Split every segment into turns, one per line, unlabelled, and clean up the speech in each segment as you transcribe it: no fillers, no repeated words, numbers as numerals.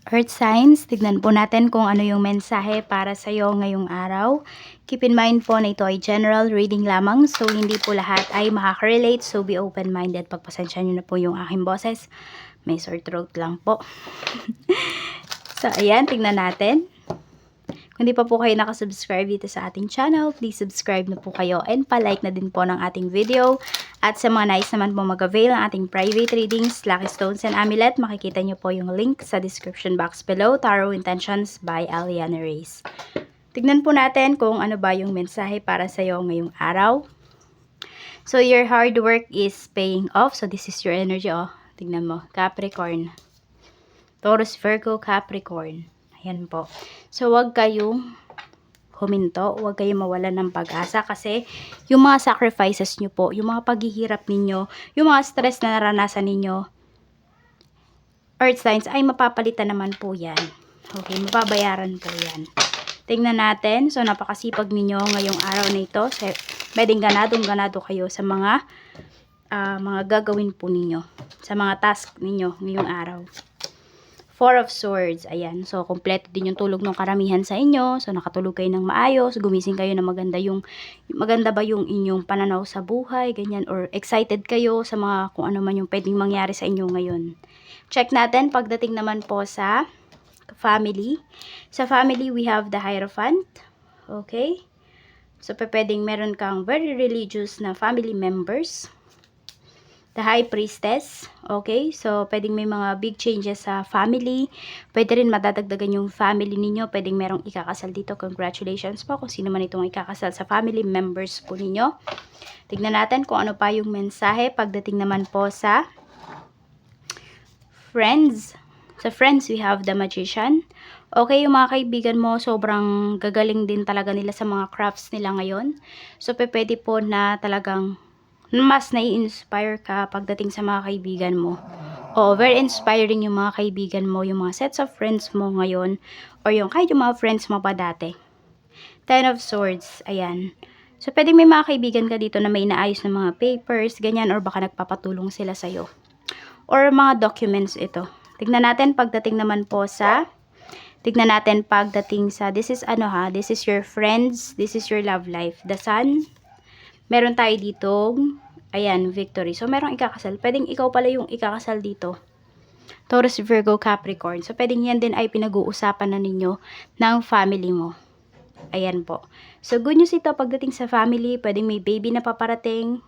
Earth signs, tignan po natin kung ano yung mensahe para sa iyo ngayong araw. Keep in mind po na ito ay general reading lamang, so hindi po lahat ay makaka-relate, so be open-minded. Pagpasensya nyo na po yung aking boses. May sore throat lang po. So, ayan, tignan natin. Kung hindi pa po kayo nakasubscribe dito sa ating channel, please subscribe na po kayo and pa-like na din po ng ating video. At sa mga nais naman po mag-avail ng ating private readings, Lucky Stones and Amulet, makikita nyo po yung link sa description box below, Tarot Intentions by Aliana Reyes. Tignan po natin kung ano ba yung mensahe para sa iyo ngayong araw. So, your hard work is paying off. So, this is your energy, oh. Tignan mo, Capricorn. Taurus, Virgo, Capricorn. Ayan po. So, huwag kayong huminto. Huwag kayong mawalan ng pag-asa kasi yung mga sacrifices nyo po, yung mga paghihirap ninyo, yung mga stress na naranasan ninyo, Earth signs, ay mapapalitan naman po yan. Okay, mapabayaran po yan. Tingnan natin. So, napakasipag ninyo ngayong araw na ito. Pwedeng ganadong-ganado kayo sa mga gagawin po ninyo. Sa mga task ninyo ngayong araw. Four of Swords, ayan. So, kompleto din yung tulog ng karamihan sa inyo. So, nakatulog kayo ng maayos. Gumising kayo na maganda ba yung inyong pananaw sa buhay, ganyan. Or excited kayo sa mga kung ano man yung pwedeng mangyari sa inyo ngayon. Check natin pagdating naman po sa family. Sa family, we have the Hierophant. Okay? So, pwedeng meron kang very religious na family members. The High Priestess, okay? So, pwedeng may mga big changes sa family. Pwede rin madadagdagan yung family ninyo. Pwedeng merong ikakasal dito. Congratulations po kung sino man itong ikakasal sa family members po ninyo. Tignan natin kung ano pa yung mensahe pagdating naman po sa friends. Sa friends, we have the Magician. Okay, yung mga kaibigan mo, sobrang gagaling din talaga nila sa mga crafts nila ngayon. So, pwede po na talagang mas nai-inspire ka pagdating sa mga kaibigan mo. O, very inspiring yung mga kaibigan mo, yung mga sets of friends mo ngayon, or yung kahit yung mga friends mo pa dati. Ten of Swords, ayan. So, pwede may mga kaibigan ka dito na may inaayos na mga papers, ganyan, or baka nagpapatulong sila sa'yo. Or mga documents ito. Tignan natin pagdating naman po sa this is this is your friends, this is your love life. The Sun, meron tayo ditong, ayan, Victory. So, merong ikakasal. Pwedeng ikaw pala yung ikakasal dito. Taurus, Virgo, Capricorn. So, pwedeng yan din ay pinag-uusapan na ninyo ng family mo. Ayan po. So, good news ito pagdating sa family. Pwedeng may baby na paparating.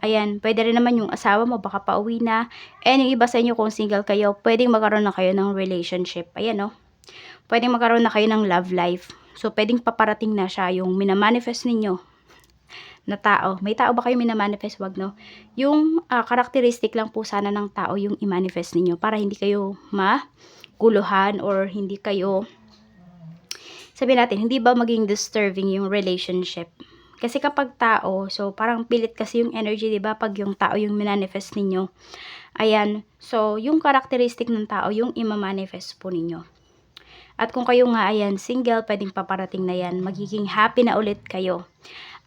Ayan, pwede rin naman yung asawa mo, baka pauwi na. And yung iba sa inyo kung single kayo, pwedeng magkaroon na kayo ng relationship. Ayan, no? Pwedeng magkaroon na kayo ng love life. So, pwedeng paparating na siya yung minamanifest ninyo na tao. May tao ba kayo minamanifest? Wag, no? Yung karakteristik lang po sana ng tao yung i-manifest ninyo para hindi kayo maguluhan or hindi kayo, sabihin natin, hindi ba maging disturbing yung relationship. Kasi kapag tao, so parang pilit kasi yung energy, di ba? Pag yung tao yung minanifest ninyo. Ayan. So, yung karakteristik ng tao yung i-manifest po ninyo. At kung kayo nga, ayan, single, pwedeng paparating na yan. Magiging happy na ulit kayo.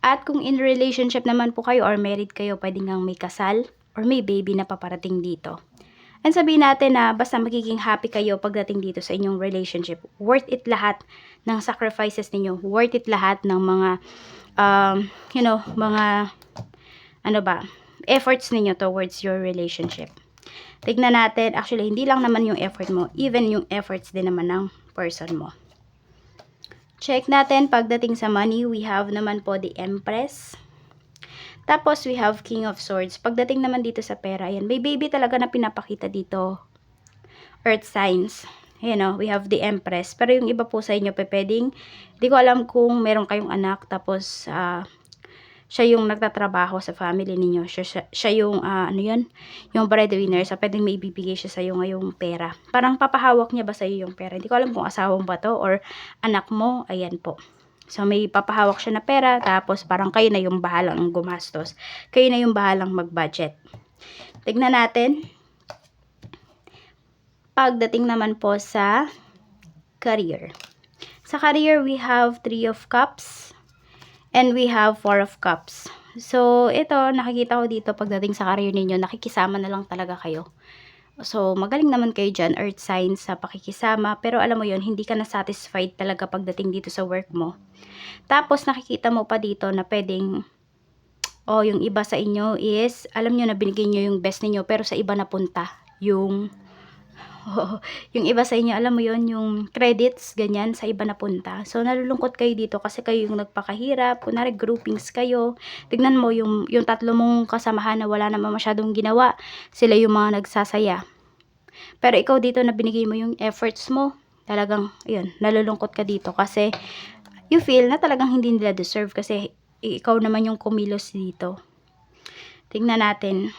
At kung in relationship naman po kayo or married kayo, pwedeng nga may kasal or may baby na paparating dito. And sabihin natin na basta magiging happy kayo pagdating dito sa inyong relationship. Worth it lahat ng sacrifices ninyo. Worth it lahat ng mga, efforts ninyo towards your relationship. Tignan natin, actually, hindi lang naman yung effort mo, even yung efforts din naman ng person mo. Check natin, pagdating sa money, we have naman po the Empress. Tapos, we have King of Swords. Pagdating naman dito sa pera, ayan, may baby talaga na pinapakita dito. Earth signs. Ayan, we have the Empress. Pero yung iba po sa inyo, pwedeng, di ko alam kung meron kayong anak, tapos, siya yung nagtatrabaho sa family ninyo. Siya yung, yung breadwinner. So, pwedeng may ibibigay siya sa'yo ngayong pera. Parang papahawak niya ba sa'yo yung pera? Hindi ko alam kung asawang ba to or anak mo. Ayan po. So, may papahawak siya na pera. Tapos, parang kayo na yung bahalang gumastos. Kayo na yung bahalang mag-budget. Tignan natin. Pagdating naman po sa career. Sa career, we have 3 of Cups. And we have 4 of Cups. So, ito, nakikita ko dito pagdating sa career ninyo, nakikisama na lang talaga kayo. So, magaling naman kayo dyan, earth signs, sa pakikisama. Pero alam mo yon, hindi ka na satisfied talaga pagdating dito sa work mo. Tapos, nakikita mo pa dito na pwedeng, yung iba sa inyo is, alam nyo na binigay nyo yung best ninyo, pero sa iba napunta. Yung yung iba sa inyo, alam mo yon, yung credits, ganyan, sa iba napunta. So, nalulungkot kayo dito kasi kayo yung nagpakahirap. Kunwari, groupings kayo. Tignan mo, yung tatlo mong kasamahan na wala naman masyadong ginawa, sila yung mga nagsasaya. Pero ikaw dito na binigay mo yung efforts mo, talagang, ayun, nalulungkot ka dito kasi you feel na talagang hindi nila deserve kasi ikaw naman yung kumilos dito. Tingnan natin.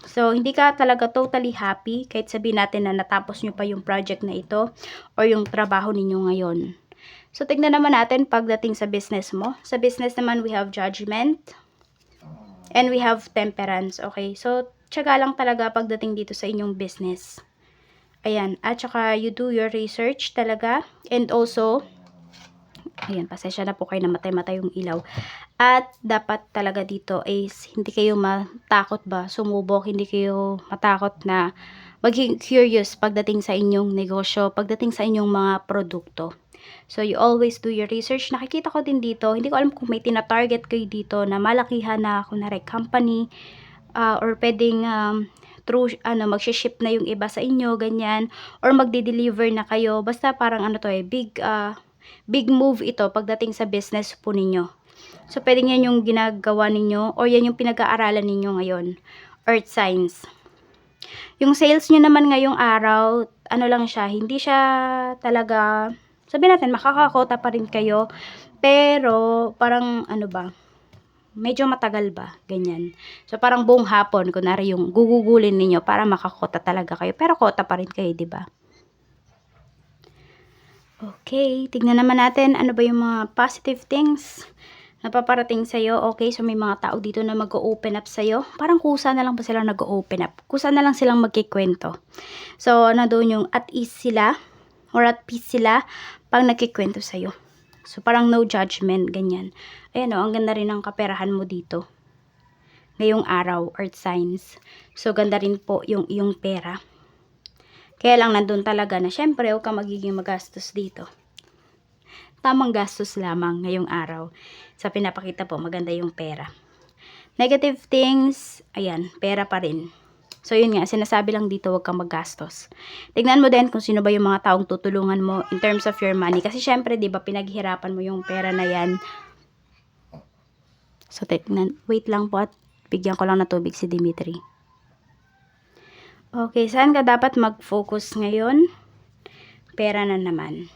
So, hindi ka talaga totally happy kahit sabihin natin na natapos nyo pa yung project na ito or yung trabaho ninyo ngayon. So, tignan naman natin pagdating sa business mo. Sa business naman, we have judgment and we have temperance. Okay? So, tiyaga lang talaga pagdating dito sa inyong business. Ayan. At saka, you do your research talaga. And also, ayan, pasensya na po kayo na matay-matay yung ilaw. At dapat talaga dito is hindi kayo matakot ba sumubok, hindi kayo matakot na maging curious pagdating sa inyong negosyo, pagdating sa inyong mga produkto. So, you always do your research. Nakikita ko din dito, hindi ko alam kung may tina-target kayo dito na malakihan na kunwari company, or pwedeng through magshi-ship na yung iba sa inyo, ganyan, or magde-deliver na kayo. Basta parang big move ito pagdating sa business po ninyo. So, pwedeng yan yung ginagawa ninyo or yan yung pinag-aaralan ninyo ngayon. Earth signs. Yung sales nyo naman ngayong araw, ano lang siya, hindi siya talaga, sabihin natin, makakakota pa rin kayo. Pero, parang medyo matagal ba, ganyan. So, parang buong hapon, kunwari yung gugugulin ninyo para makakota talaga kayo. Pero kota pa rin kayo, di ba? Okay, tignan naman natin ano ba yung mga positive things napaparating sa'yo. Okay, so may mga tao dito na mag-open up sa'yo. Parang kusa na lang ba silang nag-open up? Kusa na lang silang magkikwento. So, doon yung at ease sila or at peace sila pag nagkikwento sa'yo. So, parang no judgment, ganyan. Ayan ang ganda rin ng kaperahan mo dito. Ngayong araw, earth signs. So, ganda rin po yung iyong pera. Kaya lang nandun talaga na syempre huwag kang magiging magastos dito. Tamang gastos lamang ngayong araw. Sa pinapakita po, maganda yung pera. Negative things, ayan, pera pa rin. So, yun nga, sinasabi lang dito, huwag kang maggastos. Tignan mo din kung sino ba yung mga taong tutulungan mo in terms of your money. Kasi syempre, di ba, pinaghirapan mo yung pera na yan. So, wait lang po at bigyan ko lang na tubig si Dimitri. Okay, saan ka dapat mag-focus ngayon? Pera na naman.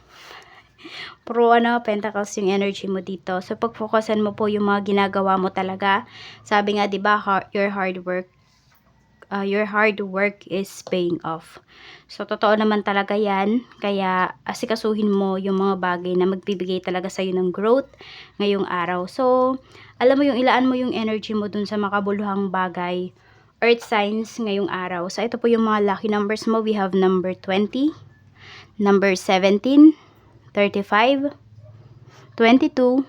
Puro pentacles yung energy mo dito. So, pag-focusan mo po yung mga ginagawa mo talaga. Sabi nga, di ba, your hard work is paying off. So, totoo naman talaga yan. Kaya, asikasuhin mo yung mga bagay na magbibigay talaga sa'yo ng growth ngayong araw. So, alam mo yung ilaan mo yung energy mo dun sa makabuluhang bagay. Earth signs ngayong araw. So, ito po yung mga lucky numbers mo. We have number 20, number 17, 35, 22,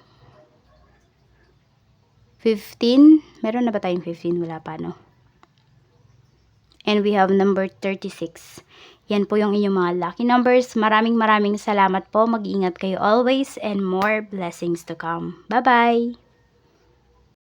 15. Meron na ba tayong 15? Wala pa, no? And we have number 36. Yan po yung inyong mga lucky numbers. Maraming salamat po. Mag-ingat kayo always and more blessings to come. Bye-bye!